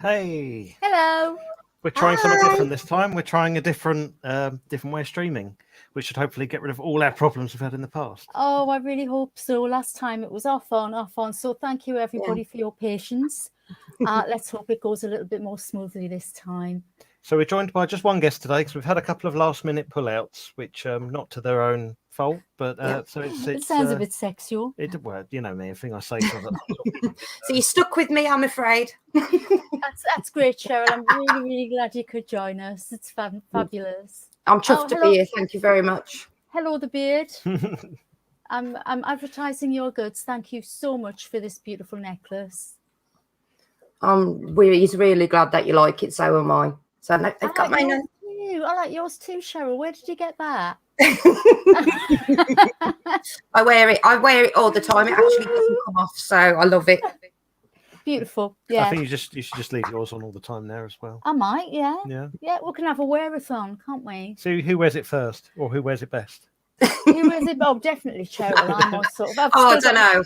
Hey, Hello. we're trying something Hi. different this time. We're trying a different way of streaming, which should hopefully get rid of all our problems we've had in the past. Oh, I really hope so. Last time it was off on. So thank you everybody for your patience. Let's hope it goes a little bit more smoothly this time. So we're joined by just one guest today because we've had a couple of last-minute pullouts, which not to their own fault, but so it's It sounds a bit sexual. Well, you know me, everything I say sounds like So you're stuck with me, I'm afraid. That's great, Cheryl. I'm really, really glad you could join us. It's fabulous. I'm chuffed to be here. Thank you very much. Hello, the beard. I'm advertising your goods. Thank you so much for this beautiful necklace. He's really glad that you like it. So am I. So I've got my name. I like yours too, Cheryl. Where did you get that? I wear it all the time. It actually doesn't come off, so I love it. Beautiful. Yeah. I think you should just leave yours on all the time there as well. I might. Yeah. Yeah. We can have a wear-a-thon, can't we? So who wears it first, or who wears it best? Who wears it? Oh, definitely Cheryl. I'm on sort of. I don't know.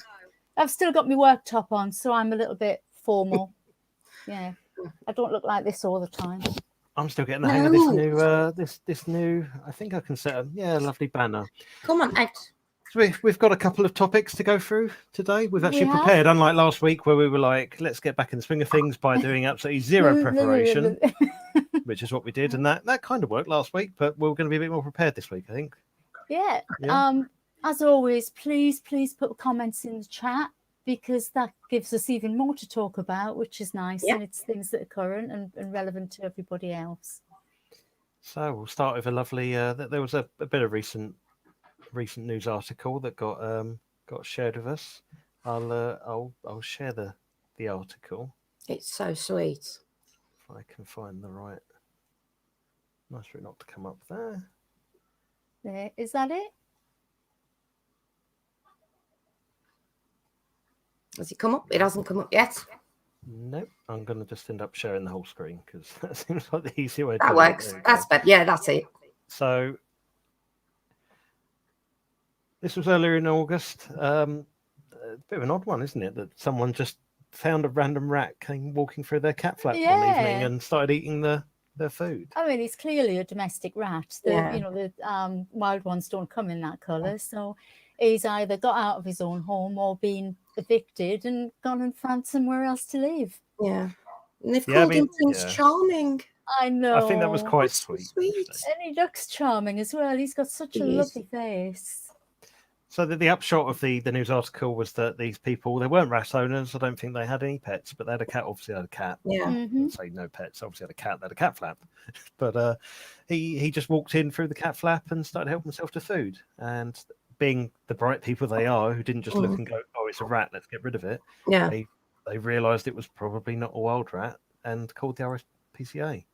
I've still got my work top on, so I'm a little bit formal. Yeah. I don't look like this all the time. I'm still getting the hang of this new. This new. I think I can set a lovely banner. Come on, out. So we've got a couple of topics to go through today. We've actually prepared, unlike last week where we were like, let's get back in the swing of things by doing absolutely zero preparation, which is what we did, and that kind of worked last week. But we're going to be a bit more prepared this week, I think. Yeah. As always, please put comments in the chat, because that gives us even more to talk about, which is nice. And it's things that are current and relevant to everybody else. So we'll start with a lovely there was a bit of recent news article that got shared with us. I'll share the article. It's so sweet. If I can find the right. Nice for it not to come up there. There, is that it? Has it come up? It hasn't come up yet. Nope. I'm going to just end up sharing the whole screen because that seems like the easier way. That works. That's better. Yeah, that's it. So this was earlier in August. A bit of an odd one, isn't it? That someone just found a random rat came walking through their catflap one evening and started eating their food. I mean, it's clearly a domestic rat. The wild ones don't come in that colour. So he's either got out of his own home or been evicted and gone and found somewhere else to live. Yeah. And they've called him Prince Charming. I know. I think that was quite sweet. And he looks charming as well. He's got such a lovely face. So the upshot of the news article was that these people, they weren't rat owners. I don't think they had any pets, but they had a cat. Obviously, had a cat. Yeah. Mm-hmm. Say no pets. Obviously, had a cat. They had a cat flap. But he just walked in through the cat flap and started helping himself to food. And being the bright people they are, who didn't just look and go, "Oh, it's a rat. Let's get rid of it." Yeah. They realised it was probably not a wild rat and called the RSPCA,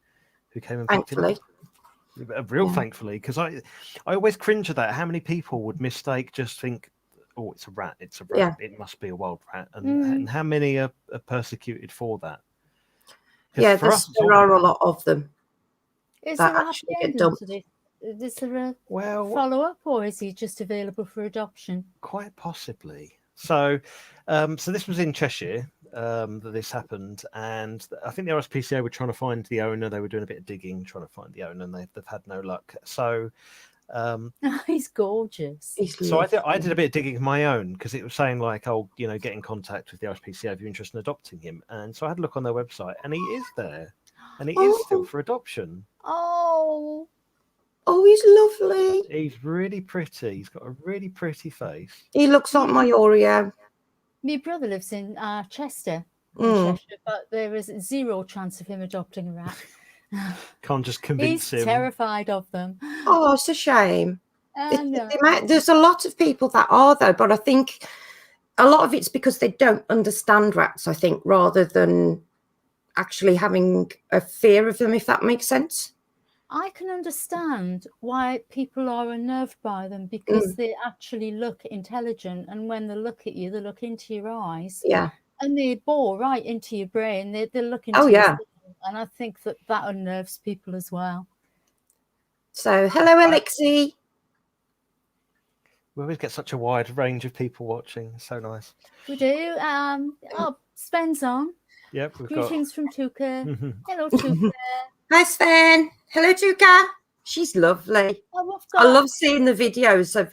who came and picked it up. Thankfully, because I always cringe at that. How many people would just think, oh, it's a rat, it must be a wild rat, and how many are persecuted for that? Yeah, there are a lot of them. Is there actually get dumped? Is there a follow-up, or is he just available for adoption? Quite possibly. So this was in Cheshire that this happened, and I think the RSPCA were trying to find the owner. They were doing a bit of digging, trying to find the owner, and they've had no luck. So he's gorgeous. So I did a bit of digging of my own, because it was saying like, oh, get in contact with the RSPCA if you're interested in adopting him. And so I had a look on their website, and he is there, and he is still for adoption. Oh, he's lovely. He's really pretty. He's got a really pretty face. He looks like my Oreo. My brother lives in Chester, Cheshire, but there is zero chance of him adopting a rat. Can't just convince him. He's terrified of them. Oh, it's a shame. There's a lot of people that are, though, but I think a lot of it's because they don't understand rats, I think, rather than actually having a fear of them, if that makes sense. I can understand why people are unnerved by them, because they actually look intelligent, and when they look at you, they look into your eyes. Yeah. And they bore right into your brain. They look into your soul, and I think that unnerves people as well. So, hello, Alexi. We always get such a wide range of people watching. So nice. We do. Sven's on. Yep, we've Greetings from Tuka. got. Hello, Tuka. Hi, Sven. Hello, Tuka. She's lovely. Oh, I love seeing the videos of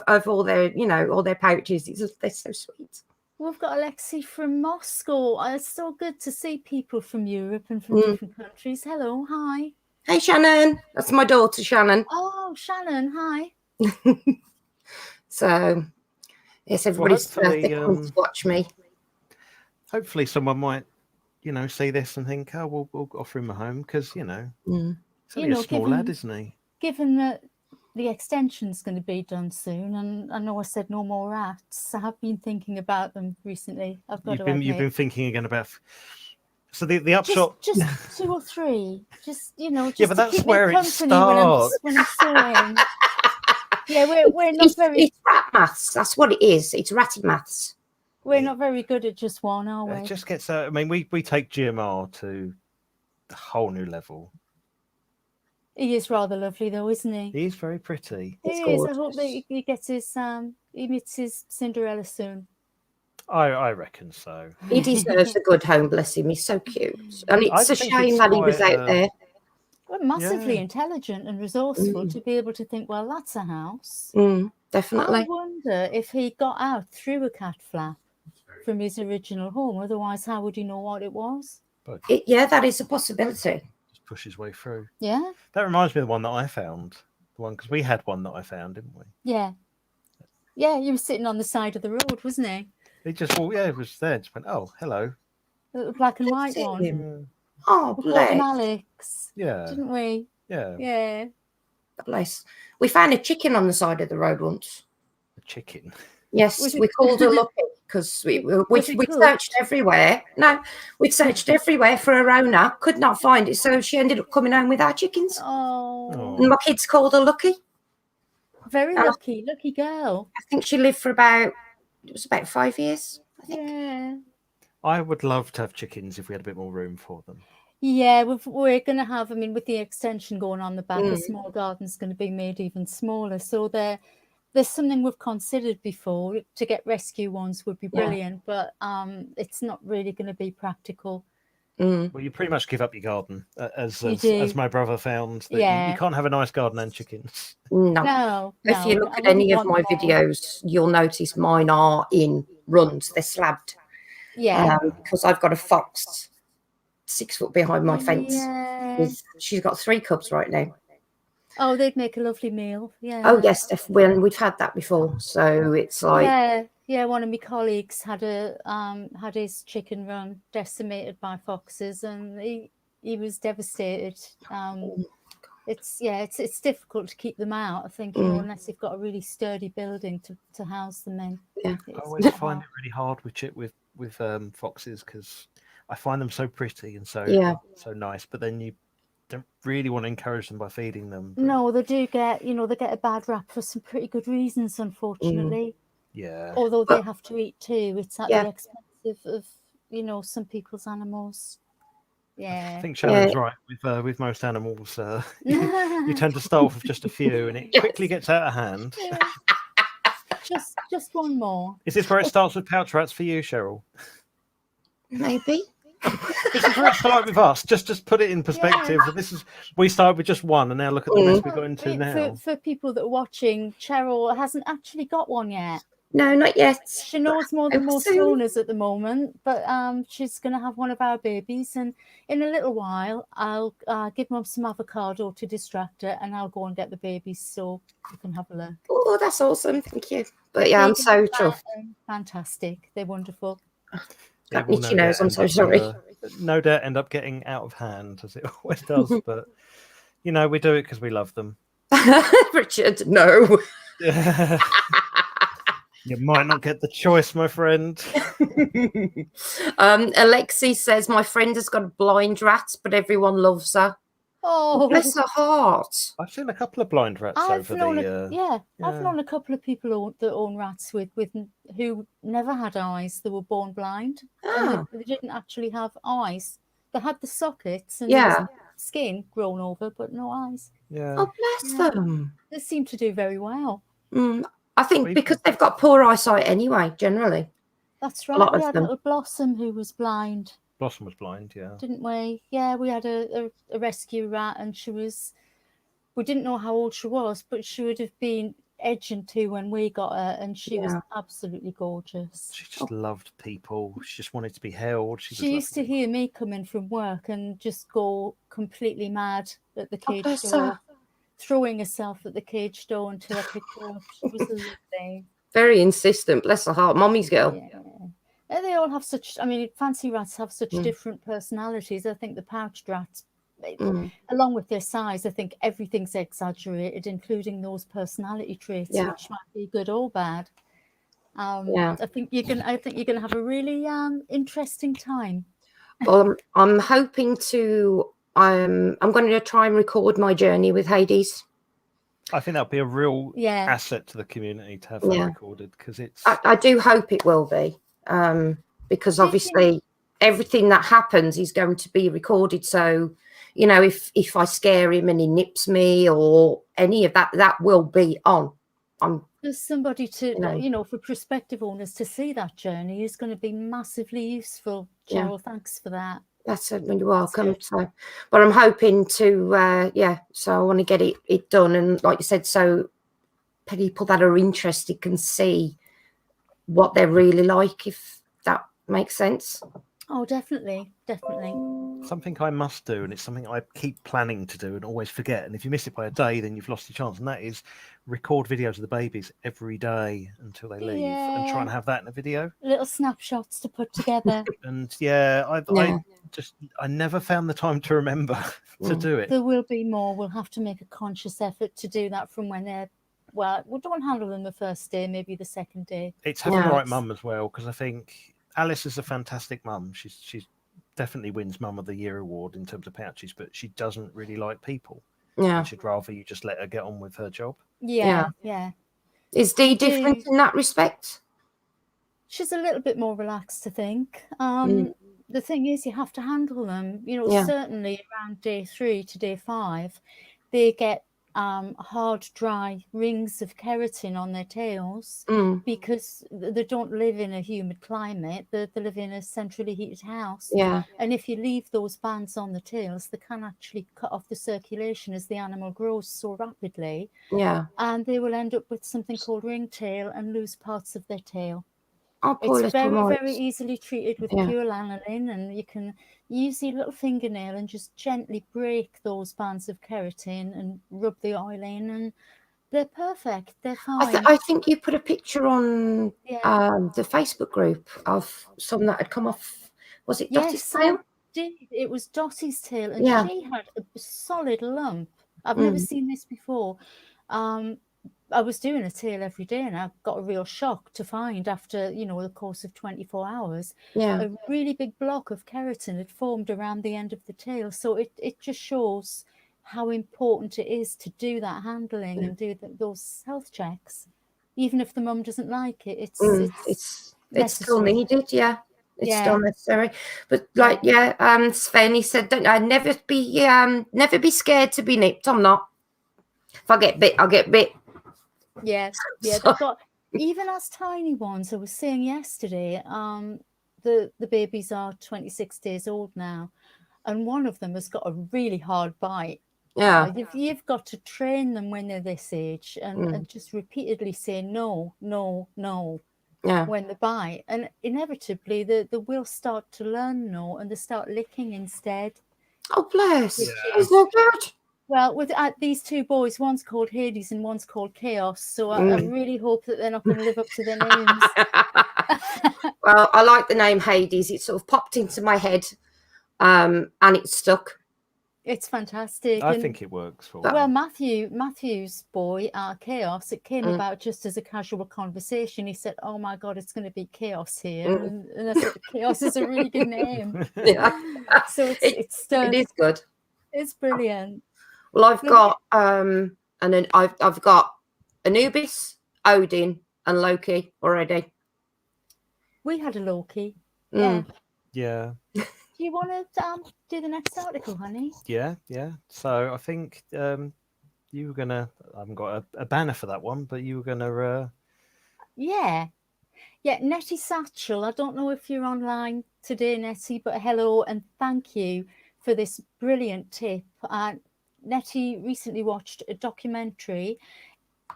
of all their, all their pouches. They're so sweet. We've got Alexi from Moscow. It's so good to see people from Europe and from different countries. Hello, hi. Hey, Shannon. That's my daughter, Shannon. Oh, Shannon, hi. So, yes, everybody's coming to watch me. Hopefully someone might, see this and think, oh, we'll offer him a home because, he's only a small lad, isn't he? Given that the extension's going to be done soon, and I know I said no more rats, I have been thinking about them recently. You've been thinking again about... So the upshot... Just 2 or 3. Just, yeah, but that's where it starts. When I'm sewing. Yeah, we're not very... It's rat maths. That's what it is. It's ratty maths. We're not very good at just one, are we? It just gets... we take GMR to a whole new level. He is rather lovely, though, isn't he? He's very pretty. He is. I hope that he gets his... he meets his Cinderella soon. I reckon so. He deserves a good home, bless him. He's so cute. And it's a shame that he was out there. Well, massively intelligent and resourceful to be able to think, well, that's a house. Definitely. I wonder if he got out through a cat flap from his original home. Otherwise, how would he know what it was? That is a possibility. Just push his way through. Yeah. That reminds me of the one that I found. The one, because we had one that I found, didn't we? Yeah. Yeah, he was sitting on the side of the road, wasn't he? He just walked, it was there. Just went, oh, hello. A little black and white one. Him. Oh, bless. Alex. Yeah. Didn't we? Yeah. Yeah. Bless. We found a chicken on the side of the road once. A chicken? Yes, we called her Lucky because we searched everywhere. No, we searched everywhere for her owner. Could not find it, so she ended up coming home with our chickens. Oh. And my kids called her Lucky. Very lucky girl. I think she lived for about 5 years, I think. Yeah. I would love to have chickens if we had a bit more room for them. Yeah, we're going to have, with the extension going on the back, the small garden's going to be made even smaller. So there's something we've considered before. To get rescue ones would be brilliant, but it's not really going to be practical. Well, you pretty much give up your garden, as my brother found. That you can't have a nice garden and chickens. No. If you look at any of my videos, you'll notice mine are in runs. They're slabbed. Yeah. Because I've got a fox 6 foot behind my fence. Yeah. She's got 3 cubs right now. Oh, they'd make a lovely meal. Yeah. Oh, yes. When we've had that before. So it's like... Yeah, one of my colleagues had his chicken run decimated by foxes, and he was devastated. It's difficult to keep them out, I think, unless you've got a really sturdy building to house them in. Yeah. I always find it really hard with foxes because I find them so pretty and so nice, but then you don't really want to encourage them by feeding them. But... No, they do get a bad rap for some pretty good reasons, unfortunately. Yeah. Although they have to eat too, it's at the expense of some people's animals. Yeah. I think Shannon's right. With most animals, you tend to start off with just a few, and it quickly gets out of hand. Just one more. Is this where it starts with pouch rats for you, Cheryl? Maybe. This is where it started with us. Just put it in perspective. Yeah. We started with just one, and now look at the mess we've got into now. For people that are watching, Cheryl hasn't actually got one yet. No, not yet. She knows more than most owners at the moment, but she's going to have one of our babies, and in a little while, I'll give Mum some avocado to distract her, and I'll go and get the babies so you can have a look. Oh, that's awesome. Thank you. But yeah, I'm so chuffed. Fantastic. They're wonderful. Got itchy nose. I'm so sorry. No doubt end up getting out of hand, as it always does, but, we do it because we love them. Richard, no. You might not get the choice, my friend. Alexi says, my friend has got a blind rat, but everyone loves her. Oh, bless her heart. I've seen a couple of blind rats I've known a couple of people that own rats who never had eyes. They were born blind. And they didn't actually have eyes. They had the sockets and the skin grown over, but no eyes. Yeah. Oh, bless them. They seem to do very well. I think because they've got poor eyesight anyway, generally. That's right. We had a little Blossom who was blind. Blossom was blind, yeah. Didn't we? Yeah, we had a rescue rat, and we didn't know how old she was, but she would have been edging 2 when we got her, and she was absolutely gorgeous. She just loved people. She just wanted to be held. She used to hear me come in from work and just go completely mad at the cage door, throwing herself at the cage door until I picked her up. She was lovely. Very insistent, bless her heart, mommy's girl. Yeah. And they all have such, I mean, fancy rats have such different personalities. I think the pouched rats, along with their size, I think everything's exaggerated, including those personality traits, which might be good or bad. I think you're gonna have a really interesting time. Well, I'm hoping to. I'm going to try and record my journey with Hades. I think that'll be a real asset to the community to have that recorded, because it's. I do hope it will be, because obviously everything that happens is going to be recorded. So, you know, if I scare him and he nips me or any of that, that will be on. There's somebody to, for prospective owners to see that journey is going to be massively useful. Cheryl, thanks for that. That's it. You're welcome. So, but I'm hoping to, so I want to get it done. And like you said, so people that are interested can see what they're really like, if that makes sense. Oh, definitely. Something I must do, and it's something I keep planning to do and always forget. And if you miss it by a day, then you've lost your chance. And that is record videos of the babies every day until they leave, and try and have that in a video. Little snapshots to put together. And I never found the time to remember to do it. There will be more. We'll have to make a conscious effort to do that from when they're. Well, we don't handle them the first day, maybe the second day. It's having the right mum as well, because I think Alice is a fantastic mum. She's definitely wins Mum of the Year award in terms of pouches, but she doesn't really like people. Yeah, she'd rather you just let her get on with her job. Yeah. Is Dee different in that respect? She's a little bit more relaxed, I think. The thing is, you have to handle them. Certainly around day 3 to day 5, they get hard, dry rings of keratin on their tails because they don't live in a humid climate. They live in a centrally heated house. Yeah. And if you leave those bands on the tails, they can actually cut off the circulation as the animal grows so rapidly. Yeah. And they will end up with something called ringtail and lose parts of their tail. Oh, poor it's little very easily treated with pure lanolin, and you can use your little fingernail and just gently break those bands of keratin and rub the oil in, and they're perfect. They're fine. I think you put a picture on the Facebook group of some that had come off. Was it Dottie's tail? It was Dottie's tail, and she had a solid lump. I've never seen this before. I was doing a tail every day, and I got a real shock to find after, the course of 24 hours, a really big block of keratin had formed around the end of the tail. So it just shows how important it is to do that handling and do those health checks, even if the mum doesn't like it. It's still needed. It's still necessary. But Sven, he said, "Don't never be scared to be nipped." I'm not. If I get bit, I'll get bit. Yeah. They've got, even as tiny ones. I was saying yesterday, the babies are 26 days old now, and one of them has got a really hard bite. Yeah, you've got to train them when they're this age, and just repeatedly say no when they bite, and inevitably they will start to learn no, and they start licking instead. Oh, bless! It's so good. Well, with these 2 boys, one's called Hades and one's called Chaos. So I really hope that they're not going to live up to their names. Well, I like the name Hades. It sort of popped into my head, and it stuck. It's fantastic. I think it works for well, Matthew's boy, Chaos, it came about just as a casual conversation. He said, "Oh my God, it's going to be chaos here." And I said, "Chaos is a really good name." So it is good. It's brilliant. Well, I've got and then I've got Anubis, Odin, and Loki already. We had a Loki. Yeah. Do you want to do the next article, honey? Yeah. So I think you were gonna. I haven't got a banner for that one, but you were gonna. Yeah. Nettie Satchel. I don't know if you're online today, Nettie, but hello and thank you for this brilliant tip. Nettie recently watched a documentary.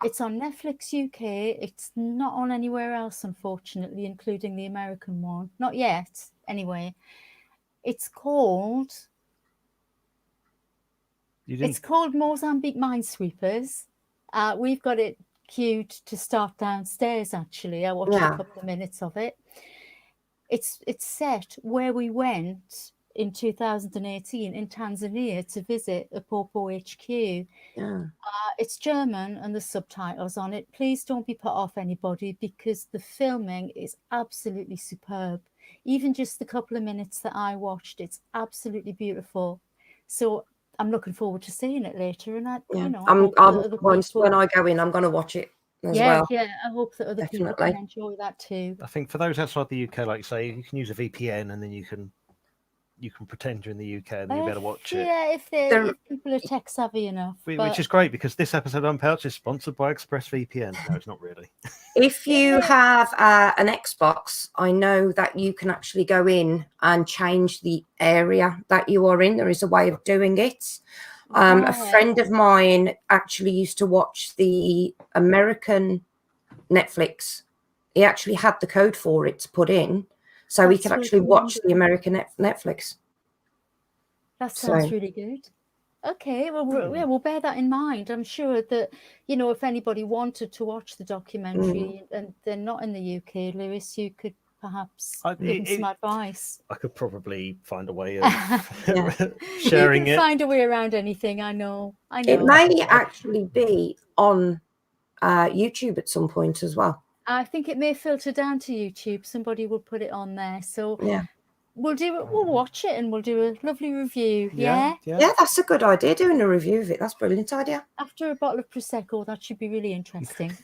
It's on Netflix UK. It's not on anywhere else, unfortunately, including the American one. Not yet, anyway. It's called Mozambique Minesweepers. We've got it queued to start downstairs, actually. I watched a couple of minutes of it. It's set where we went in 2018 in Tanzania to visit Apopo HQ. Yeah. It's German and the subtitles on it. Please don't be put off, anybody, because the filming is absolutely superb. Even just the couple of minutes that I watched, it's absolutely beautiful. So I'm looking forward to seeing it later. And when I go in, I'm going to watch it as well. Yeah, I hope that other people can enjoy that too. I think for those outside the UK, like you say, you can use a VPN and then you can pretend you're in the UK and then you'll be able to watch it. Yeah, if people are tech savvy enough. Which is great, because this episode of UnPouched is sponsored by ExpressVPN. No, it's not really. If you have an Xbox, I know that you can actually go in and change the area that you are in. There is a way of doing it. A friend of mine actually used to watch the American Netflix. He actually had the code for it to put in, so he could actually watch the American Netflix. That sounds really good. Okay, well, we'll bear that in mind. I'm sure that, if anybody wanted to watch the documentary and they're not in the UK, Lewis, you could perhaps give them some advice. I could probably find a way of sharing it. Find a way around anything, I know. It may actually be on YouTube at some point as well. I think it may filter down to YouTube. Somebody will put it on there. So we'll watch it and we'll do a lovely review. Yeah, that's a good idea, doing a review of it. That's a brilliant idea. After a bottle of Prosecco, that should be really interesting.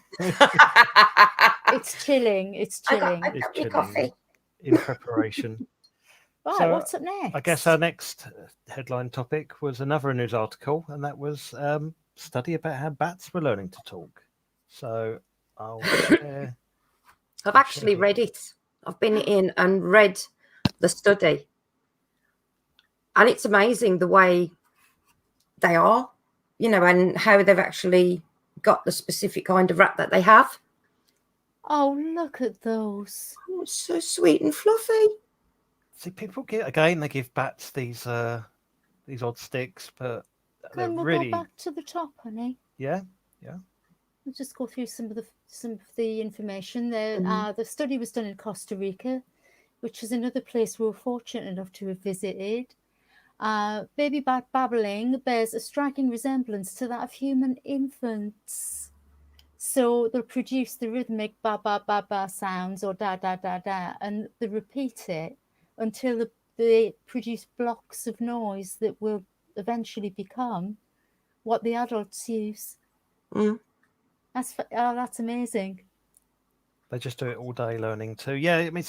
It's chilling. I got your coffee. In preparation. Right, so what's up next? I guess our next headline topic was another news article, and that was study about how bats were learning to talk. So I'll share. I've actually read it. I've been in and read the study, and it's amazing the way they are, and how they've actually got the specific kind of rat that they have. Oh, look at those! Oh, it's so sweet and fluffy. See, people they give bats these odd sticks, but we'll go back to the top, honey. Yeah. We'll just go through some of the information there. The study was done in Costa Rica, which is another place we were fortunate enough to have visited. Baby bat babbling bears a striking resemblance to that of human infants. So they'll produce the rhythmic ba ba ba ba sounds, or da da da da, and they repeat it until they produce blocks of noise that will eventually become what the adults use. That's amazing. They just do it all day learning too. Yeah, I mean,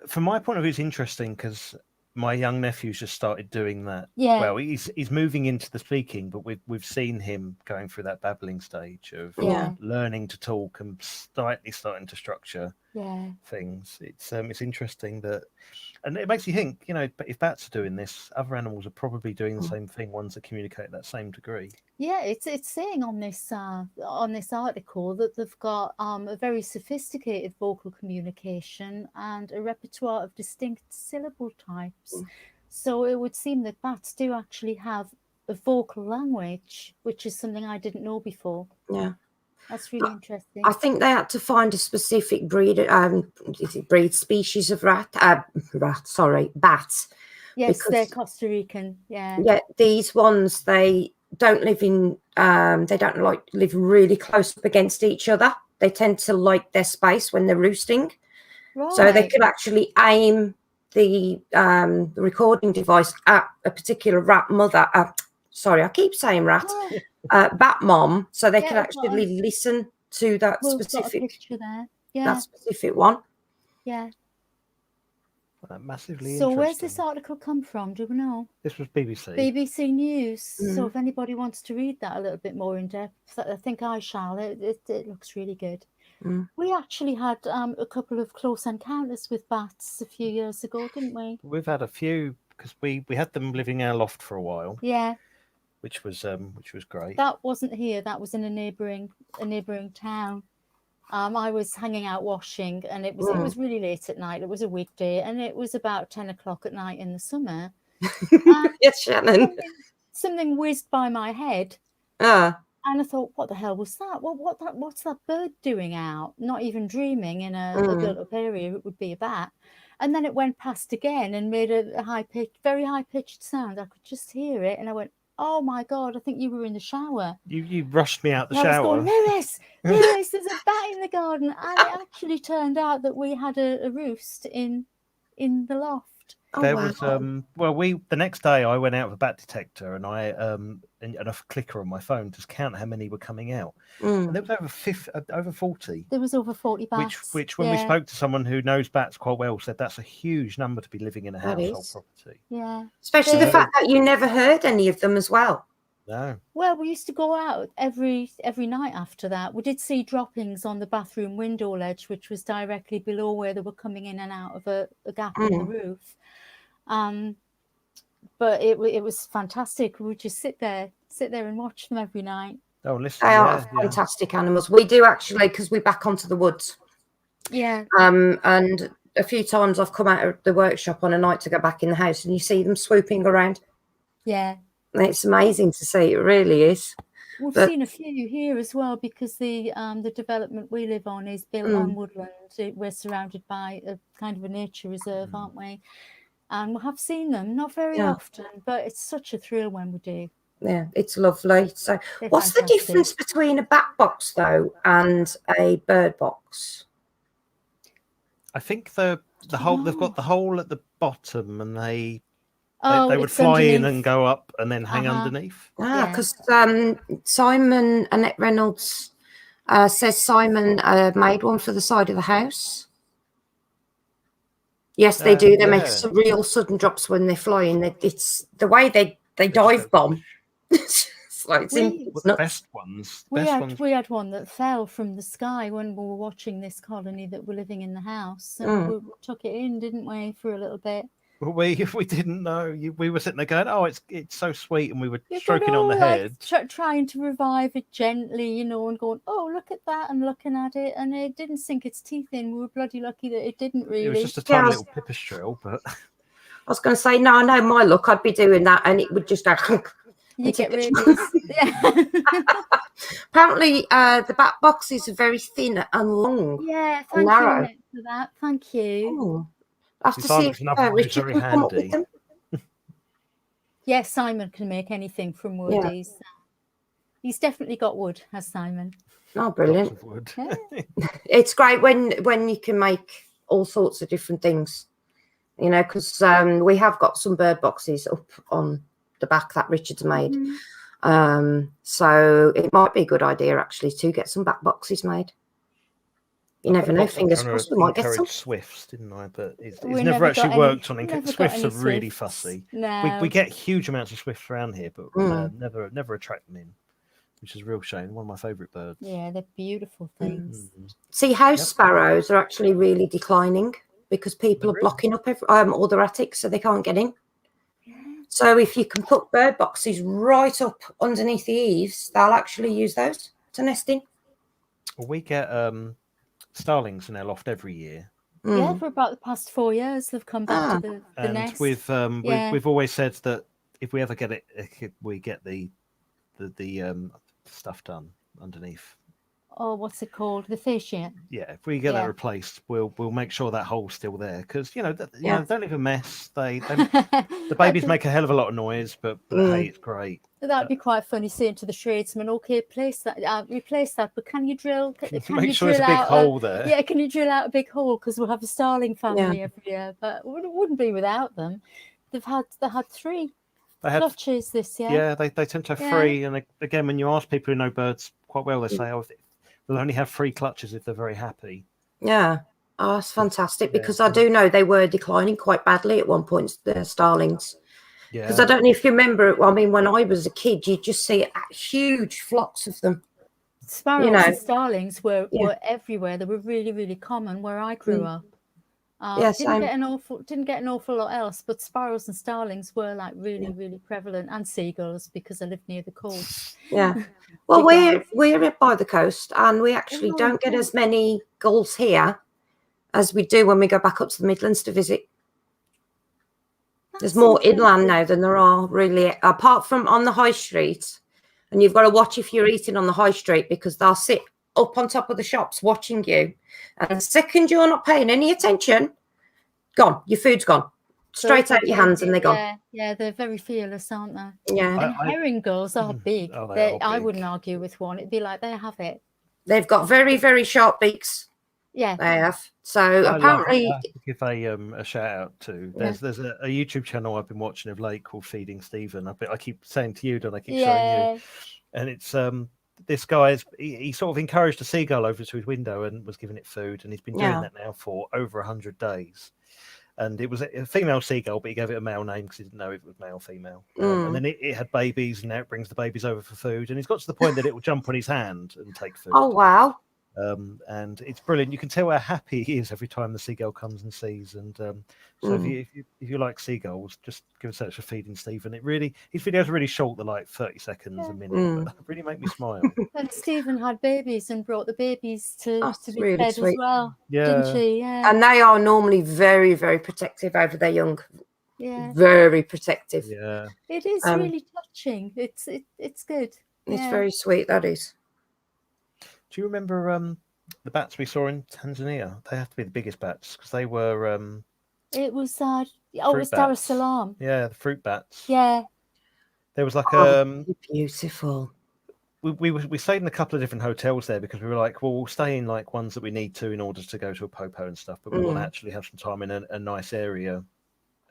from my point of view, it's interesting because my young nephew's just started doing that. Yeah. Well, he's moving into the speaking, but we've seen him going through that babbling stage of learning to talk and slightly starting to structure things. It's interesting that, and it makes you think, if bats are doing this, other animals are probably doing the same thing, ones that communicate at that same degree. Yeah, it's saying on this article that they've got a very sophisticated vocal communication and a repertoire of distinct syllable types. So it would seem that bats do actually have a vocal language, which is something I didn't know before. Yeah. That's really interesting. I think they had to find a specific species of bat. Yes, they're Costa Rican. Yeah. Yeah, these ones, they don't live in. They don't live really close up against each other. They tend to like their space when they're roosting. Right. So they could actually aim the recording device at a particular rat mother. Sorry, I keep saying rat. Bat mom, so they can actually listen to that specific picture there. That specific one. Yeah. Massively so interesting. Where's this article come from? Do we know? This was BBC. BBC News. So if anybody wants to read that a little bit more in depth, I think I shall. It looks really good. We actually had a couple of close encounters with bats a few years ago, didn't we? We've had a few because we had them living in our loft for a while. Yeah. Which was great. That wasn't here. That was in a neighbouring town. I was hanging out washing, and it was really late at night. It was a weekday, and it was about 10 o'clock at night in the summer. Yes, Shannon. Something whizzed by my head. And I thought, what the hell was that? What's that bird doing out? Not even dreaming in a built-up area, it would be a bat. And then it went past again and made a very high-pitched sound. I could just hear it, and I went, oh my God, I think you were in the shower. You rushed me out the shower. I was going, Lewis, there's a bat in the garden. And it actually turned out that we had a roost in the loft. There was the next day I went out with a bat detector and I and a clicker on my phone to count how many were coming out. And there was over 40. There was over 40 bats. Which when we spoke to someone who knows bats quite well, said that's a huge number to be living in a household property. Yeah. Especially the fact that you never heard any of them as well. No. Well, we used to go out every night after that. We did see droppings on the bathroom window ledge, which was directly below where they were coming in and out of a gap in the roof. But it was fantastic. We would just sit there and watch them every night. Oh, listen, they are fantastic animals. We do actually, because we're back onto the woods. Yeah. And a few times I've come out of the workshop on a night to go back in the house, and you see them swooping around. Yeah. And it's amazing to see. It really is. We've seen a few here as well, because the development we live on is built on woodland. We're surrounded by a kind of a nature reserve, aren't we? And we have seen them, not very often, but it's such a thrill when we do. Yeah, it's lovely. So what's the difference between a bat box, though, and a bird box? I think the hole, they've got the hole at the bottom, and they would fly in and go up and then hang underneath. Because Simon, Annette Reynolds says Simon made one for the side of the house. Yes, they do. They make some real sudden drops when they're flying. It's the way they dive bomb. It's like the best ones. We had one that fell from the sky when we were watching this colony that were living in the house, and we took it in, didn't we, for a little bit. Well, we didn't know. We were sitting there going, "Oh, it's so sweet," and we were stroking on the head, trying to revive it gently, and going, "Oh, look at that," and looking at it, and it didn't sink its teeth in. We were bloody lucky that it didn't really. It was just a tiny little pipistrelle, but I was going to say, no, I know my luck. I'd be doing that, and it would just. You get rabies. Yeah. Apparently, the bat boxes are very thin and long. Yeah, thank you for that. Thank you. Oh. I have to see if Richard can come up with them. Yes, Simon can make anything from wood. Yeah. He's definitely got wood, has Simon. Oh, brilliant. Wood. Yeah. It's great when you can make all sorts of different things, because we have got some bird boxes up on the back that Richard's made. So it might be a good idea, actually, to get some bat boxes made. You never know. Fingers crossed, we might get some. Swifts, didn't I? But it's never actually worked on. Swifts are really fussy. No. We get huge amounts of swifts around here, but never attract them in, which is a real shame. One of my favourite birds. Yeah, they're beautiful things. See, house sparrows are actually really declining because people are blocking up all their attics, so they can't get in. So if you can put bird boxes right up underneath the eaves, they'll actually use those to nest in. Well, we get starlings in our loft every year. Yeah, for about the past 4 years, they've come back to the nest. We've always said that if we ever get it, we get the stuff done underneath. Oh, what's it called? The fascia. Yeah, if we get that replaced, we'll make sure that hole's still there, because they don't leave a mess. The babies make a hell of a lot of noise, but hey, it's great. That'd be quite funny saying to the tradesman, "Okay, replace that, but can you drill? Make sure it's a big hole there. Yeah, can you drill out a big hole, because we'll have a starling family every year, but it wouldn't be without them. They had 3 clutches this year. Yeah, they tend to have 3, and again, when you ask people who know birds quite well, they say, "Oh, they'll only have 3 clutches if they're very happy." Yeah. Oh, that's fantastic, because I do know they were declining quite badly at one point, the starlings. Yeah. Because I don't know if you remember, when I was a kid, you'd just see huge flocks of them. Sparrows and starlings were everywhere. They were really, really common where I grew up. Didn't get an awful lot else, but sparrows and starlings were like really, really prevalent, and seagulls because I live near the coast. Yeah. Well, we're by the coast, and we actually don't get as many gulls here as we do when we go back up to the Midlands to visit. There's more inland now than there are really, apart from on the high street. And you've got to watch if you're eating on the high street, because they'll sit up on top of the shops watching you. And the second you're not paying any attention, gone. Your food's gone. Straight out your hands and they're gone. Yeah, they're very fearless, aren't they? Yeah. And herring gulls are big. I wouldn't argue with one. It'd be like, they have it. They've got very, very sharp beaks. Yeah, they have. So apparently, I have to give a shout out to. There's a YouTube channel I've been watching of late called Feeding Stephen. I keep saying to you, don't I keep showing you? And it's this guy he sort of encouraged a seagull over to his window and was giving it food, and he's been doing that now for over 100 days. And it was a female seagull, but he gave it a male name because he didn't know if it was male or female. And then it had babies, and now it brings the babies over for food. And he's got to the point that it will jump on his hand and take food. Oh, wow. And it's brilliant. You can tell how happy he is every time the seagull comes and sees. And so if you like seagulls, just give a search for Feeding Stephen. His videos are really short, they're like 30 seconds a minute, but they really make me smile. And Stephen had babies and brought the babies to be really fed sweet. as well, Yeah. didn't she? Yeah. And they are normally very, very protective over their young. Yeah. Very protective. Yeah. It is really touching. It's good. It's very sweet, that is. Do you remember the bats we saw in Tanzania? They have to be the biggest bats because they were. It was it was Dar es Salaam. Yeah, the fruit bats. Yeah. There was like beautiful. We stayed in a couple of different hotels there because we were like, well, we'll stay in like ones that we need to in order to go to a popo and stuff, but we want to actually have some time in a nice area.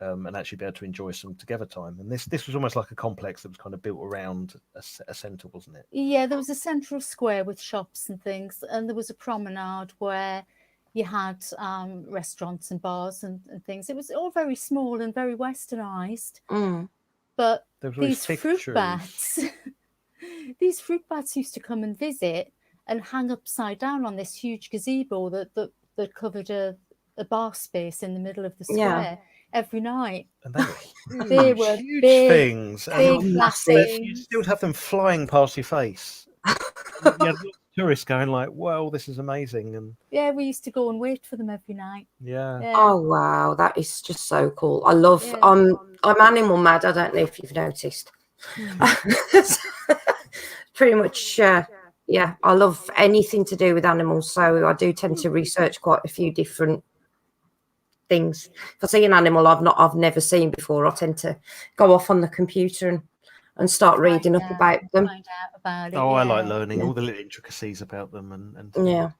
And actually be able to enjoy some together time. And this was almost like a complex that was kind of built around a centre, wasn't it? Yeah, there was a central square with shops and things, and there was a promenade where you had restaurants and bars and things. It was all very small and very westernised. But these fruit bats, these fruit bats used to come and visit and hang upside down on this huge gazebo that covered a bar space in the middle of the square. Yeah. Every night. And they were huge big things. Big, massive. You still have them flying past your face. You had tourists going like, "Well, this is amazing." And yeah, we used to go and wait for them every night. Yeah. Oh wow, that is just so cool. I love. I'm animal mad. I don't know if you've noticed. Pretty much. Yeah, I love anything to do with animals. So I do tend to research quite a few different things. If I see an animal I've never seen before, I tend to go off on the computer and start reading up about them. Find out about it. Oh, I like learning all the little intricacies about them and yeah.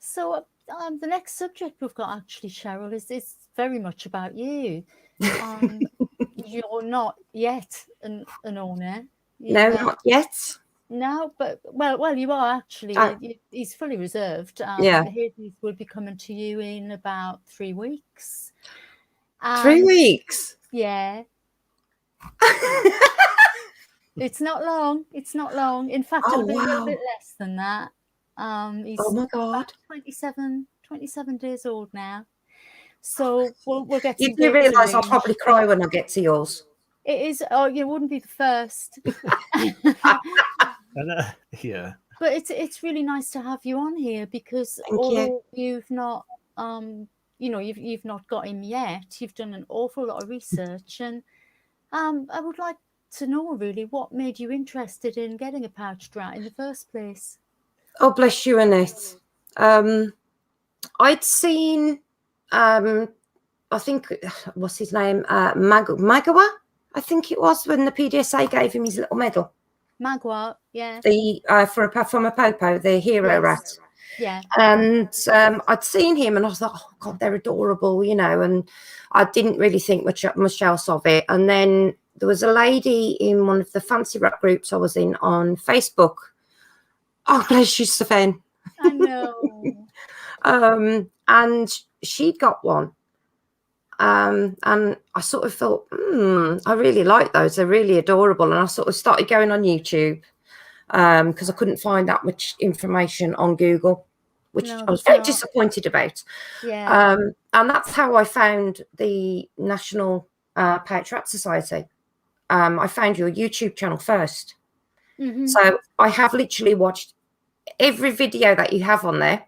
So the next subject we've got actually, Cheryl, is very much about you. You're not yet an owner. No, not yet. No, but well, you are actually. He's fully reserved. Hades will be coming to you in about 3 weeks. 3 weeks. Yeah. It's not long. It's not long. In fact, it'll be a little bit less than that. He's oh my God. 27 days old now. So we'll get. You do realise I'll probably cry when I get to yours. It is. Oh, you wouldn't be the first. Yeah. But it's really nice to have you on here because although you've not you've not got him yet, you've done an awful lot of research, and I would like to know really what made you interested in getting a pouched rat in the first place. Oh, bless you, Annette. I'd seen I think what's his name? Magawa, I think it was, when the PDSA gave him his little medal. Magua, yeah. The from a popo, the hero rat. Yeah. And I'd seen him and I was like, oh God, they're adorable, and I didn't really think much else of it. And then there was a lady in one of the fancy rat groups I was in on Facebook. Oh, bless you, Stefan. I know. And she'd got one. And I sort of thought, I really like those. They're really adorable. And I sort of started going on YouTube because I couldn't find that much information on Google, which I was very disappointed about. Yeah. And that's how I found the National Pouched Rat Society. I found your YouTube channel first. So I have literally watched every video that you have on there.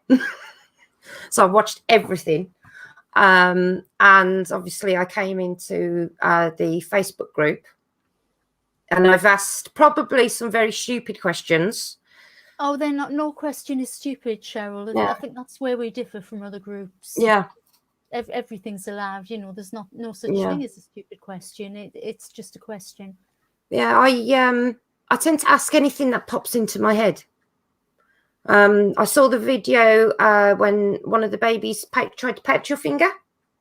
So I watched everything. And obviously I came into the Facebook group, and I've asked probably some very stupid questions. Oh, they're not. No question is stupid, Cheryl. Yeah. I think that's where we differ from other groups. Yeah. Everything's allowed. You know, there's no such thing as a stupid question. It's just a question. Yeah, I tend to ask anything that pops into my head. I saw the video when one of the babies tried to pat your finger.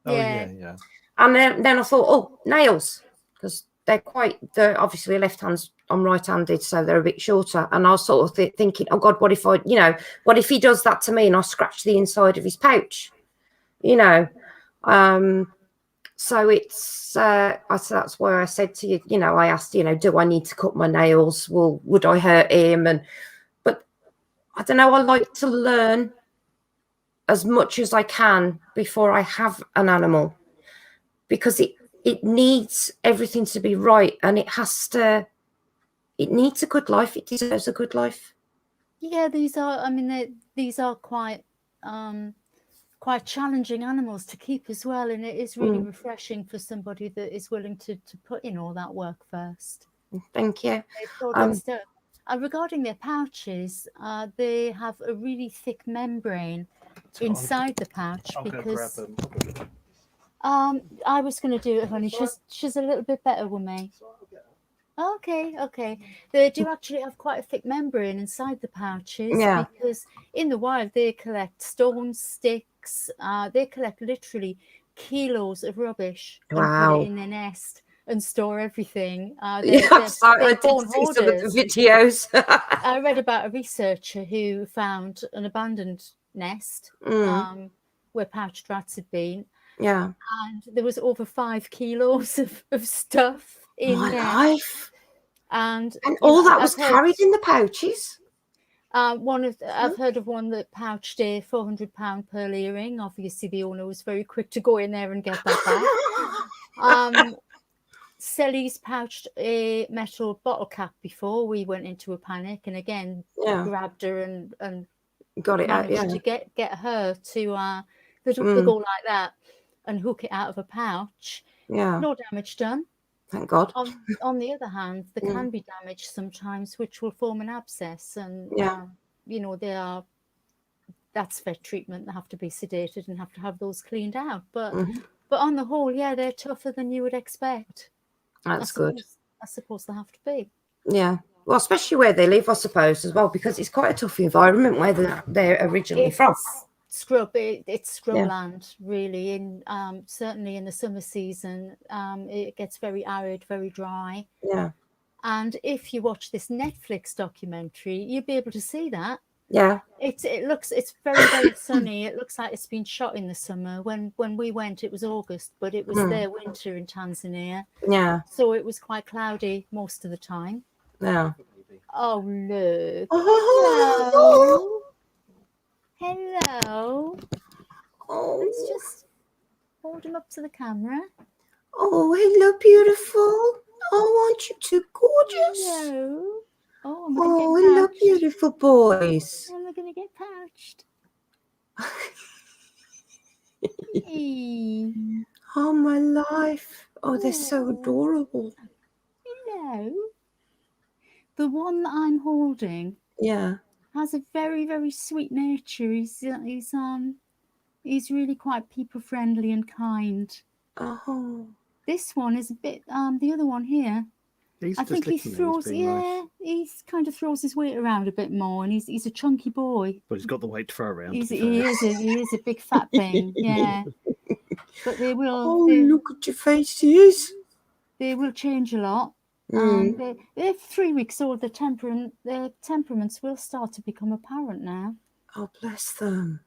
Oh yeah. And then I thought, oh, nails, because they're obviously left-handed, I'm right-handed, so they're a bit shorter. And I was sort of thinking, oh God, what if he does that to me and I scratch the inside of his pouch? So it's that's why I said to you, I asked, do I need to cut my nails? Would I hurt him? But I don't know, I like to learn as much as I can before I have an animal, because it needs everything to be right, and it needs a good life. It deserves a good life. Yeah, these are quite challenging animals to keep as well, and it is really refreshing for somebody that is willing to put in all that work first. Thank you. Regarding their pouches, they have a really thick membrane inside the pouch, because I was going to do it, honey. She's a little bit better with me. Okay. They do actually have quite a thick membrane inside the pouches, because in the wild they collect stones, sticks. They collect literally kilos of rubbish and put it in their nest and store everything. I did see some of the videos. I read about a researcher who found an abandoned nest where pouched rats had been. Yeah. And there was over 5 kilos of stuff in there. Life. And all that was carried in the pouches. I've heard of one that pouched a £400 pearl earring. Obviously, the owner was very quick to go in there and get that back. Sally's pouched a metal bottle cap before we went into a panic, and again grabbed her and got it out. To get her to go like that and hook it out of a pouch. Yeah, no damage done. Thank God. On the other hand, there can be damage sometimes, which will form an abscess, and that's vet treatment. They have to be sedated and have to have those cleaned out. But on the whole, they're tougher than you would expect. That's good. I suppose they have to be. Yeah. Well, especially where they live, I suppose, as well, because it's quite a tough environment where they're originally from. It's scrubland, really. In certainly in the summer season, it gets very arid, very dry. Yeah. And if you watch this Netflix documentary, you'll be able to see that. Yeah. It's very, very sunny. It looks like it's been shot in the summer. When we went, it was August, but it was their winter in Tanzania. Yeah. So it was quite cloudy most of the time. Yeah. Oh, look. Oh. Hello. Oh. Let's just hold him up to the camera. Oh, hello, beautiful. Oh, aren't you too gorgeous? Hello. Oh, hello, beautiful boys. Am I going to get pouched? Oh, my life. Oh, they're so adorable. Hello. The one that I'm holding has a very, very sweet nature. He's really quite people friendly and kind. Oh. This one is a bit the other one here. I think he throws he kind of throws his weight around a bit more, and he's a chunky boy. But he's got the weight to throw around. He is a big fat thing, yeah. But they will. Oh, look at your faces. They will change a lot. They're 3 weeks old. Their temperaments will start to become apparent now. Oh, bless them.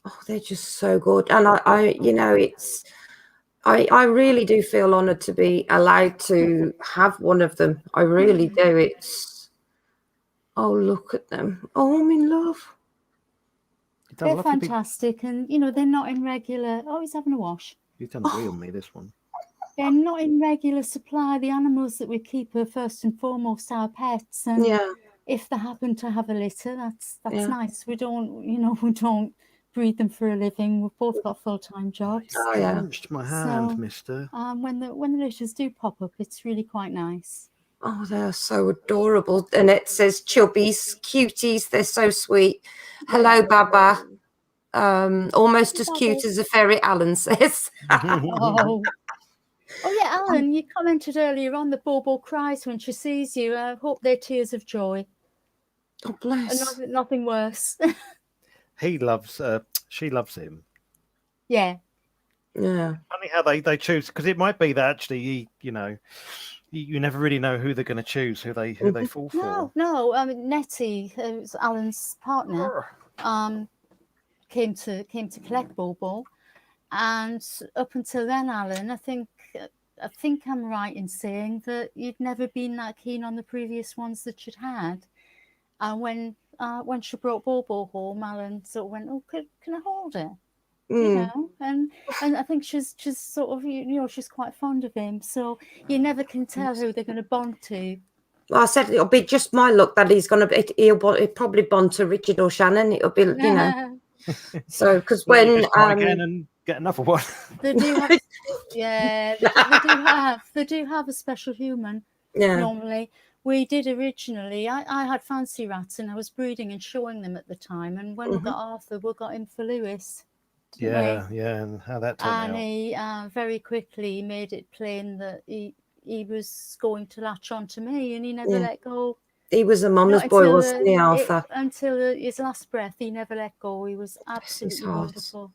Oh, they're just so good. And I really do feel honoured to be allowed to have one of them. I really do. Oh, look at them. Oh, I'm in love. They're fantastic. And, you know, they're not in regular... Oh, he's having a wash. You've done a wee on me, this one. They're not in regular supply. The animals that we keep are first and foremost our pets. And if they happen to have a litter, that's nice. We don't, you know, we don't breed them for a living. We've both got full-time jobs. Oh, yeah. Punched my hand, mister. When the litters do pop up, it's really quite nice. Oh, they're so adorable. And it says chubbies, cuties. They're so sweet. Hello, Baba. Almost as cute as a ferret, Alan says. Oh, yeah, Alan, you commented earlier on that Bobo cries when she sees you. I hope they're tears of joy. Oh, bless. And nothing worse. He loves, she loves him. Yeah. Yeah. Funny how they choose, because it might be that actually, you know, you never really know who they're going to choose, who they fall for. No. I mean, Nettie, who's Alan's partner, came to collect Bobo, and up until then, Alan, I think I'm right in saying that you'd never been that keen on the previous ones that you'd had. And when she brought Bobo home, Alan sort of went, "Oh, can I hold her?" You know, and I think she's sort of, you know, she's quite fond of him. So you never can tell who they're going to bond to. Well, I said it'll be just my luck that he's going to. He'll probably bond to Richard or Shannon. It'll be, you know. So because when again and get another one. They do have, they do have a special human. Yeah. Normally, we did originally. I had fancy rats, and I was breeding and showing them at the time. And when we got Arthur, we got him for Lewis. Yeah, and how that turned out. And he very quickly made it plain that he was going to latch on to me, and he never let go. He was a mama's boy, wasn't he, Arthur? Until his last breath, he never let go. He was absolutely wonderful.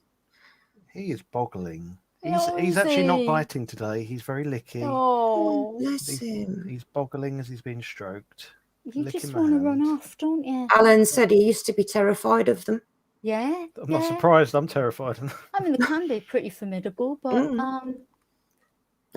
He is boggling. He's actually not biting today. He's very licky. Oh, bless him. He's boggling as he's being stroked. You just want to run off, don't you? Alan said he used to be terrified of them. Yeah. I'm not surprised. I'm terrified. I mean, they can be pretty formidable, but oh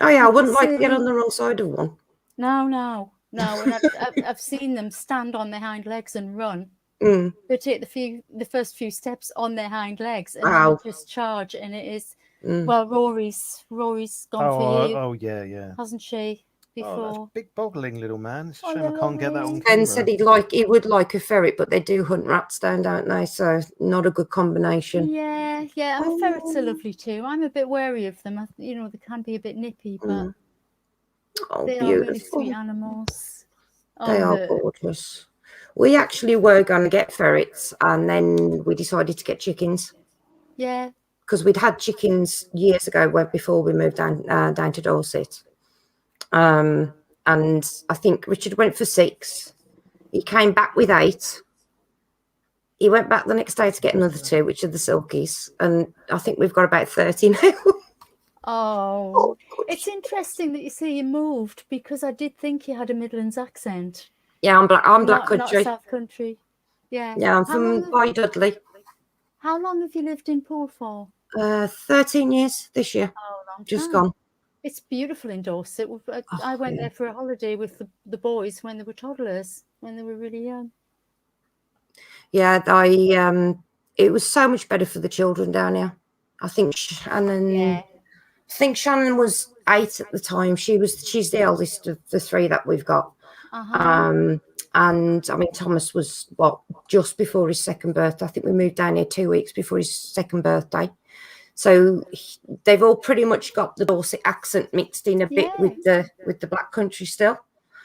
yeah, I wouldn't like to get on the wrong side of one. No. And I've seen them stand on their hind legs and run. They take the first few steps on their hind legs and then just charge, and it is well. Rory's gone for you. Oh yeah. Hasn't she? Before. Oh, that's big boggling little man. It's a shame I can't get that on camera. Ben said he would like a ferret, but they do hunt rats down, don't they? So not a good combination. Yeah. I mean, ferrets are lovely too. I'm a bit wary of them. You know, they can be a bit nippy, but they are really sweet animals. They are gorgeous. We actually were going to get ferrets, and then we decided to get chickens. Yeah. Because we'd had chickens years ago, before we moved down to Dorset. And I think Richard went for 6. He came back with 8. He went back the next day to get another 2, which are the silkies. And I think we've got about 30 now. Oh, it's interesting that you say you moved, because I did think you had a Midlands accent. Yeah, I'm Black Country. Not South Country. Yeah. Yeah, I'm from Boy Dudley. How long have you lived in Port for? 13 years this year. Oh, long time. Just gone. It's beautiful in Dorset. I went there for a holiday with the boys when they were toddlers, when they were really young. Yeah, it was so much better for the children down here. I think Shannon was 8 at the time. She's the eldest of the 3 that we've got. And I mean, Thomas was just before his 2nd birthday. I think we moved down here 2 weeks before his 2nd birthday. So they've all pretty much got the Dorset accent mixed in a bit with the Black Country still.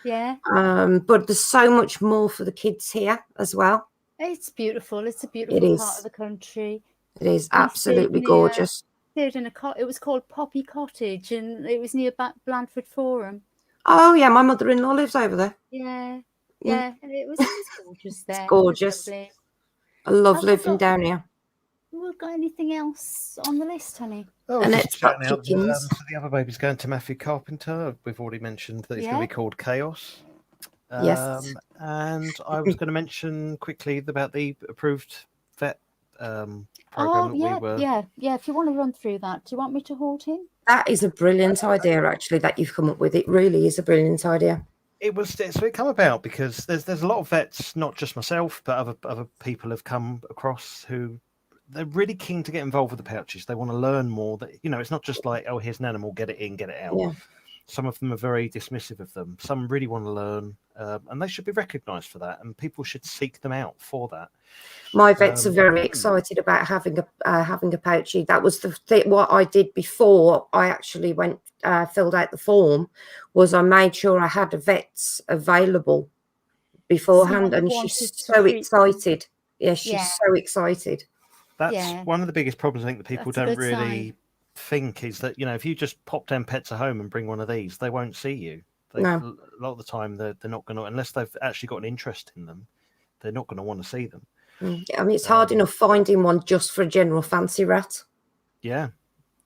Yeah. But there's so much more for the kids here as well. It's beautiful. It's a beautiful part of the country. It is absolutely gorgeous. It was called Poppy Cottage, and it was near Blandford Forum. Oh yeah, my mother-in-law lives over there. Yeah. And it was gorgeous there. It's gorgeous. I love living down here. We've got anything else on the list, honey? Oh, and it's chatting out. The other baby's going to Matthew Carpenter. We've already mentioned that it's going to be called Chaos. Yes. And I was going to mention quickly about the approved vet program. Yeah. If you want to run through that, do you want me to hold him? That is a brilliant idea, actually, that you've come up with. It really is a brilliant idea. So it come about because there's a lot of vets, not just myself, but other people have come across who they're really keen to get involved with the pouches. They want to learn more. That it's not just like, oh, here's an animal, get it in, get it out. Yeah. Some of them are very dismissive of them. Some really want to learn, and they should be recognised for that. And people should seek them out for that. My vets are very excited about having a pouchie. That was what I did before I actually went filled out the form. Was I made sure I had a vets available beforehand, and she's so excited. Yeah, she's so excited. That's one of the biggest problems I think that people don't really think is that if you just pop down Pets at Home and bring one of these, they won't see you. A lot of the time they're not going to, unless they've actually got an interest in them, they're not going to want to see them. I mean, it's hard enough finding one just for a general fancy rat. Yeah,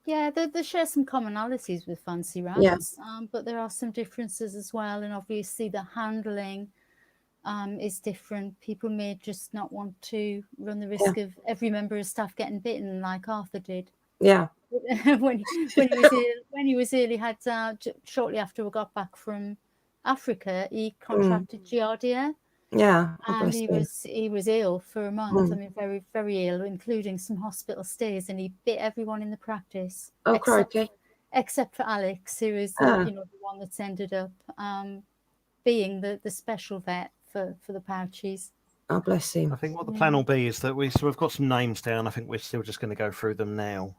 they share some commonalities with fancy rats, but there are some differences as well, and obviously the handling is different. People may just not want to run the risk of every member of staff getting bitten, like Arthur did. Yeah. when he was ill, he had shortly after we got back from Africa, he contracted Giardia. Yeah, and he was ill for a month. I mean, very, very ill, including some hospital stays, and he bit everyone in the practice. Oh, crikey! Except for Alex, who is the one that's ended up being the special vet for the pouches. Oh, bless him. I think what the plan will be is that we've got some names down. I think we're still just going to go through them now.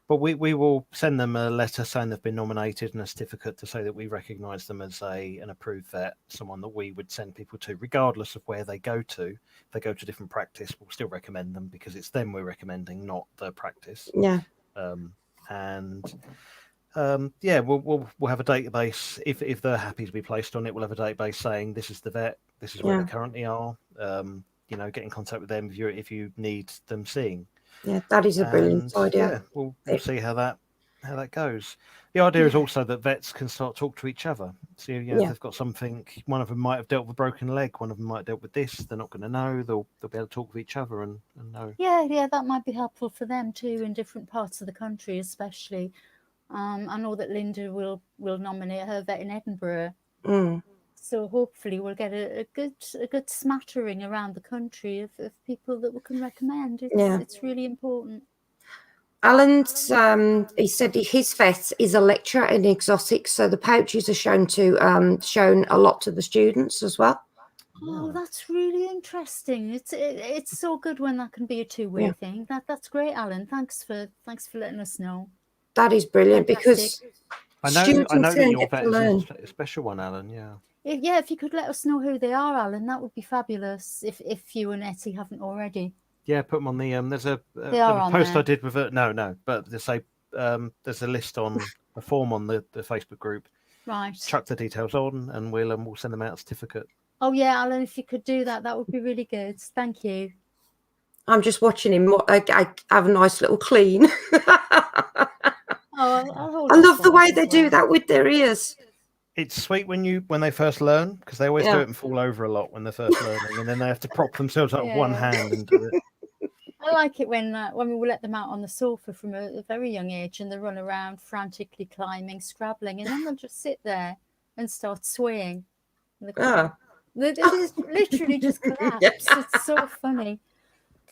But we will send them a letter saying they've been nominated and a certificate to say that we recognise them as an approved vet, someone that we would send people to, regardless of where they go to. If they go to different practice, we'll still recommend them because it's them we're recommending, not the practice. Yeah. We'll have a database. If they're happy to be placed on it, we'll have a database saying this is the vet, this is where they currently are. Get in contact with them if you need them seeing. Yeah, that is a brilliant idea. Yeah, we'll see how that goes. The idea is also that vets can start to talk to each other. So if they've got something, one of them might have dealt with a broken leg, one of them might have dealt with this. They're not going to know. They'll be able to talk with each other and know. Yeah, that might be helpful for them too in different parts of the country, especially. I know that Linda will nominate her vet in Edinburgh. So hopefully we'll get a good smattering around the country of people that we can recommend. It's really important. Alan's he said his vet is a lecturer in exotics, so the pouches are shown a lot to the students as well. Oh, that's really interesting. It's so good when that can be a two-way thing. That's great, Alan. Thanks for letting us know. That is brilliant. Fantastic. Because I know that your vet is a special one, Alan. Yeah, if you could let us know who they are, Alan, that would be fabulous. If you and Etty haven't already. Yeah, put them on the there's a post I did with it. No, but there's a list on a form on the Facebook group. Right. Chuck the details on, and we'll send them out a certificate. Oh yeah, Alan, if you could do that, that would be really good. Thank you. I'm just watching him. I have a nice little clean. I love the way they do that with their ears. It's sweet when they first learn, because they always do it and fall over a lot when they're first learning, and then they have to prop themselves up with one hand and do it. I like it when we let them out on the sofa from a very young age, and they run around frantically climbing, scrabbling, and then they'll just sit there and start swaying. They just literally just collapse. It's so funny.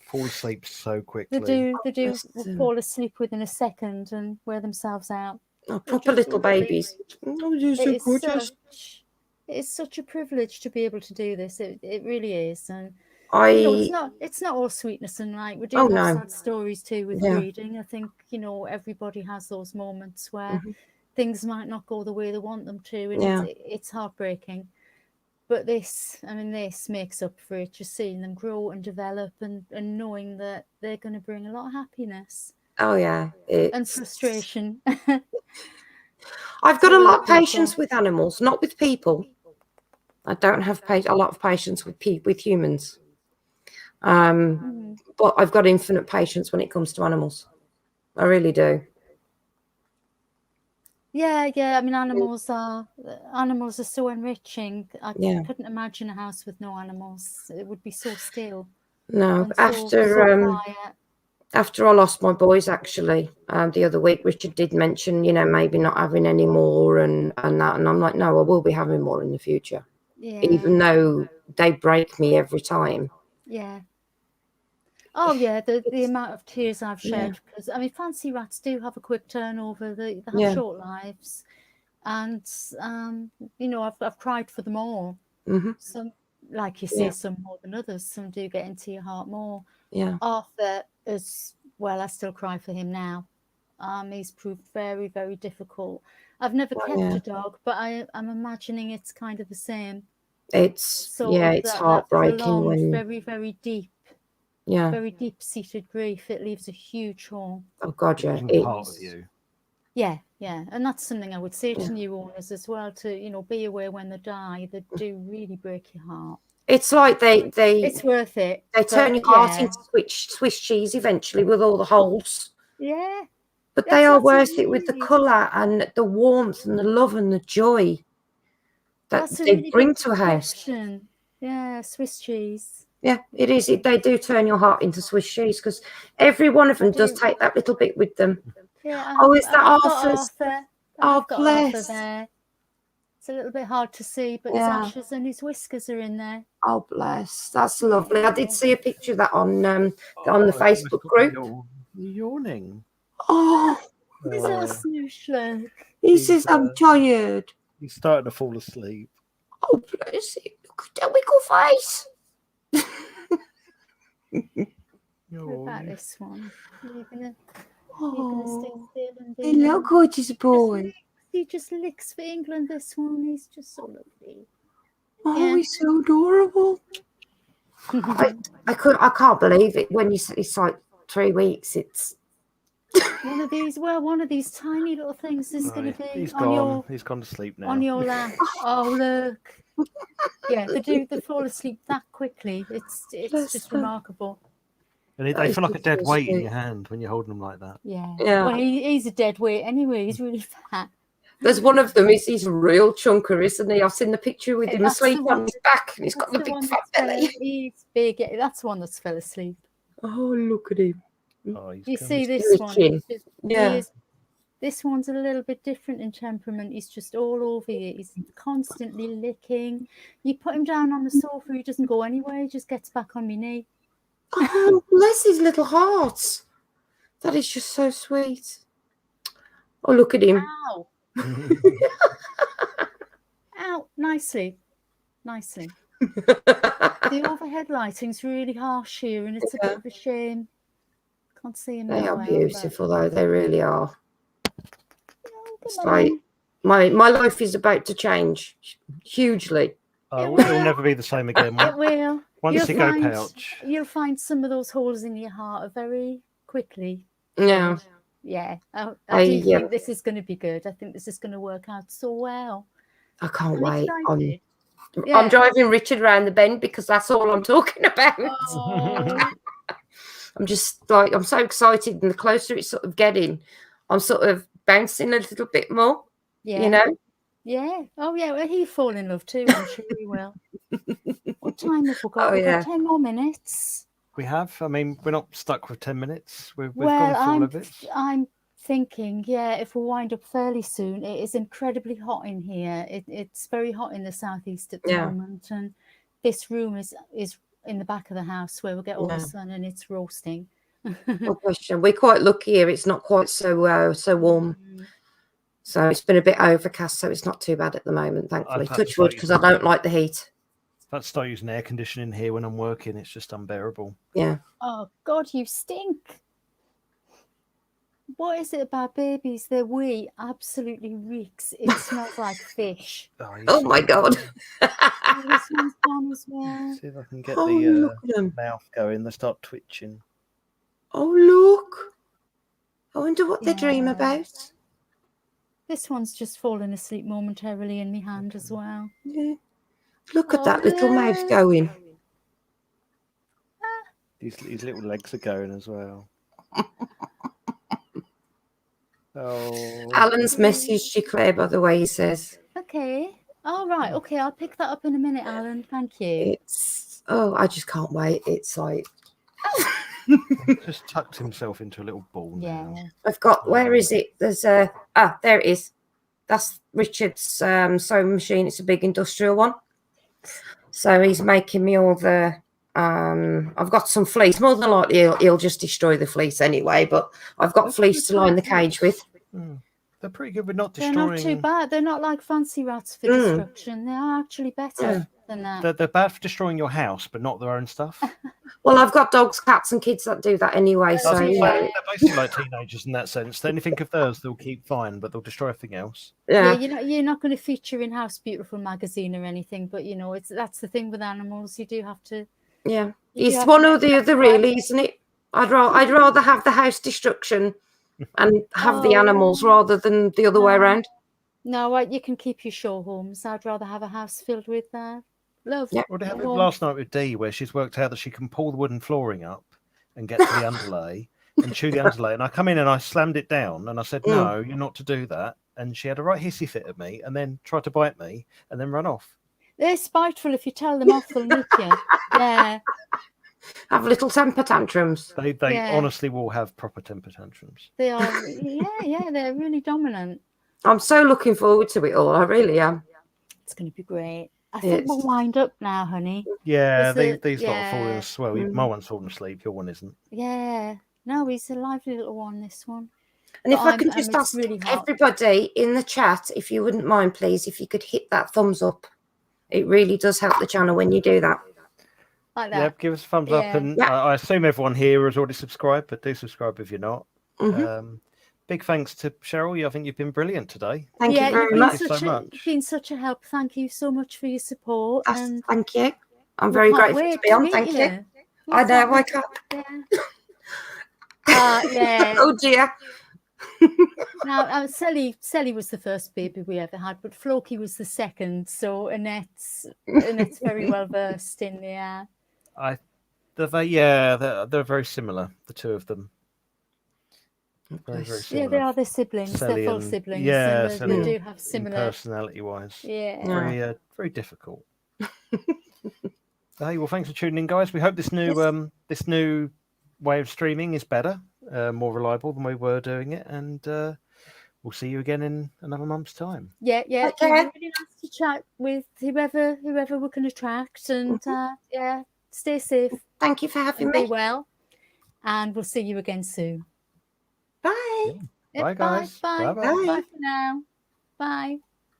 Fall asleep so quickly. They do fall asleep within a second and wear themselves out. Oh, proper little babies. Oh, you're so gorgeous. It's such a privilege to be able to do this. It really is. And it's not all sweetness and light. We do have sad stories too with breeding. I think everybody has those moments where things might not go the way they want them to, and it's heartbreaking. But this makes up for it. Just seeing them grow and develop, and knowing that they're going to bring a lot of happiness. Oh yeah, and frustration. I've got a lot of patience with animals, not with people. I don't have a lot of patience with humans. But I've got infinite patience when it comes to animals. I really do. Yeah. I mean, animals are so enriching. I couldn't imagine a house with no animals. It would be so still. No, After I lost my boys, actually, the other week, Richard did mention, maybe not having any more and that. And I'm like, no, I will be having more in the future. Yeah. Even though they break me every time. Yeah. Oh, yeah, the amount of tears I've shed. Because, I mean, fancy rats do have a quick turnover. They have short lives. And, I've cried for them all. Mm-hmm. Some, like you say, some more than others. Some do get into your heart more. Yeah. Arthur, as well, I still cry for him now. He's proved very, very difficult. I've never kept a dog, but I'm imagining it's kind of the same. It's that heartbreaking prolonged, when very, very deep. Yeah. Very deep-seated grief. It leaves a huge hole. Oh God, yeah. Part of you. Yeah, yeah, and that's something I would say to new owners as well. To be aware when they die, they do really break your heart. It's like they it's worth it. They turn your heart into Swiss cheese eventually with all the holes. Yeah, but they are worth it with the colour and the warmth and the love and the joy that they really bring to a house. Yeah, Swiss cheese. Yeah, it is. They do turn your heart into Swiss cheese because every one of them does take that little bit with them. Yeah. Is that Arthur's? Oh, bless. There. It's a little bit hard to see, but his ashes and his whiskers are in there. Oh, bless. That's lovely. I did see a picture of that on the Facebook group. Yawning. Oh. He's a snoosh, look. He says, I'm tired. He's starting to fall asleep. Oh, bless him. Look at that wiggle face. What about this one? You're gonna stay still and hello, gorgeous boy. He just licks for England. This one, he's just so lovely. Oh, he's so adorable. I can't believe it. When it's like 3 weeks, it's one of these tiny little things is going to be he's gone to sleep now. On your lap. Oh, look. Yeah, they fall asleep that quickly. It's just remarkable. And they feel like a dead weight in your hand when you're holding them like that. Yeah. Well, he's a dead weight anyway. He's really fat. There's one of them. He's a real chunker, isn't he? I've seen the picture with him asleep on his back, and he's got the big fat belly. He's big. That's the one that's fell asleep. Oh, look at him. Oh, you see this one? This one's a little bit different in temperament. He's just all over you. He's constantly licking. You put him down on the sofa, he doesn't go anywhere. He just gets back on my knee. Oh, bless his little heart. That is just so sweet. Oh, look at him. Ow. Ow, nicely. The overhead lighting's really harsh here, and it's a bit of a shame. Can't see him. They are beautiful, though. They really are. It's like my life is about to change hugely. It will never be the same again. It will. Once you go pouch, you'll find some of those holes in your heart very quickly. Yeah. Yeah. I do think this is going to be good. I think this is going to work out so well. I can't wait. I'm driving Richard around the bend because that's all I'm talking about. Oh. I'm just like, I'm so excited, and the closer it's sort of getting, I'm sort of bouncing a little bit more. Yeah. You know? Yeah. Oh, yeah. Well, he'll fall in love too. I'm sure he will. What time have we got? We've got 10 more minutes. We have. I mean, we're not stuck with 10 minutes. We've gone through all of it. I'm thinking, if we wind up fairly soon, it is incredibly hot in here. It's very hot in the southeast at the moment, and this room is in the back of the house where we get all the sun, and it's roasting. No question. We're quite lucky here. It's not quite so warm. So it's been a bit overcast, so it's not too bad at the moment, thankfully. Touch wood, because I don't like the heat. I'd start using air conditioning here when I'm working. It's just unbearable. Yeah. Oh, God, you stink. What is it about babies? Their wee absolutely reeks. It smells like fish. Oh my God. This one's gone as well. See if I can get the mouth going. They start twitching. Oh, look. I wonder what they dream about. This one's just fallen asleep momentarily in my hand as well. Yeah. Look at that little mouth going. His little legs are going as well. Oh. Alan's messaged you, Claire, by the way, he says. Okay. All right. Okay, I'll pick that up in a minute, Alan. Thank you. I just can't wait. It's like... Just tucked himself into a little ball now. I've got, where is it? There's there it is. That's Richard's sewing machine. It's a big industrial one. So he's making me all the, I've got some fleece. More than likely he'll just destroy the fleece anyway, but I've got fleece to line the cage with. They're pretty good with not They're destroying. not too bad. They're not like fancy rats for destruction. They are actually better than that. They're bad for destroying your house, but not their own stuff. Well, I've got dogs, cats, and kids that do that anyway. So they're basically like teenagers in that sense. Anything of theirs they'll keep fine, but they'll destroy everything else. Yeah, you're not going to feature in House Beautiful magazine or anything, but you know, that's the thing with animals. You do have to. Yeah, it's one or the other, really, isn't it? I'd rather have the house destruction and have the animals rather than the other way around. No, you can keep your show homes. I'd rather have a house filled with love. Yeah. Well, they had it last night with Dee, where she's worked out that she can pull the wooden flooring up and get to the underlay and chew the underlay. And I come in and I slammed it down and I said, no, you're not to do that. And she had a right hissy fit at me and then tried to bite me and then run off. They're spiteful. If you tell them off, they'll nick you. Yeah. Have little temper tantrums. They honestly will have proper temper tantrums. They are. Yeah, they're really dominant. I'm so looking forward to it all. I really am. It's going to be great. I think we'll wind up now, honey. Yeah, these lot are falling as well. My one's falling asleep. Your one isn't. Yeah. No, he's a lively little one, this one. And if I can just ask everybody in the chat, if you wouldn't mind, please, if you could hit that thumbs up. It really does help the channel when you do that. Like that. Yeah, give us a thumbs up. And I assume everyone here has already subscribed, but do subscribe if you're not. Big thanks to Cheryl. I think you've been brilliant today. Thank you very much. You've been such a help. Thank you so much for your support. And thank you. I'm very grateful to be on. Thank you. I know, I can't. Yeah. Oh dear. Now, Sally was the first baby we ever had, but Floki was the second. So Annette's very well versed in the. They're very similar. The two of them. Very, very similar. Yeah, they are. They're siblings. They're full siblings. Yeah, they do have similar personality-wise. Yeah. Very difficult. Hey, well, thanks for tuning in, guys. We hope this new way of streaming is better, more reliable than we were doing it, and we'll see you again in another month's time. Yeah. It's really nice to chat with whoever we can attract, and stay safe. Thank you for having me. Be well, and we'll see you again soon. Bye. Bye, guys. Bye. Bye for now. Bye.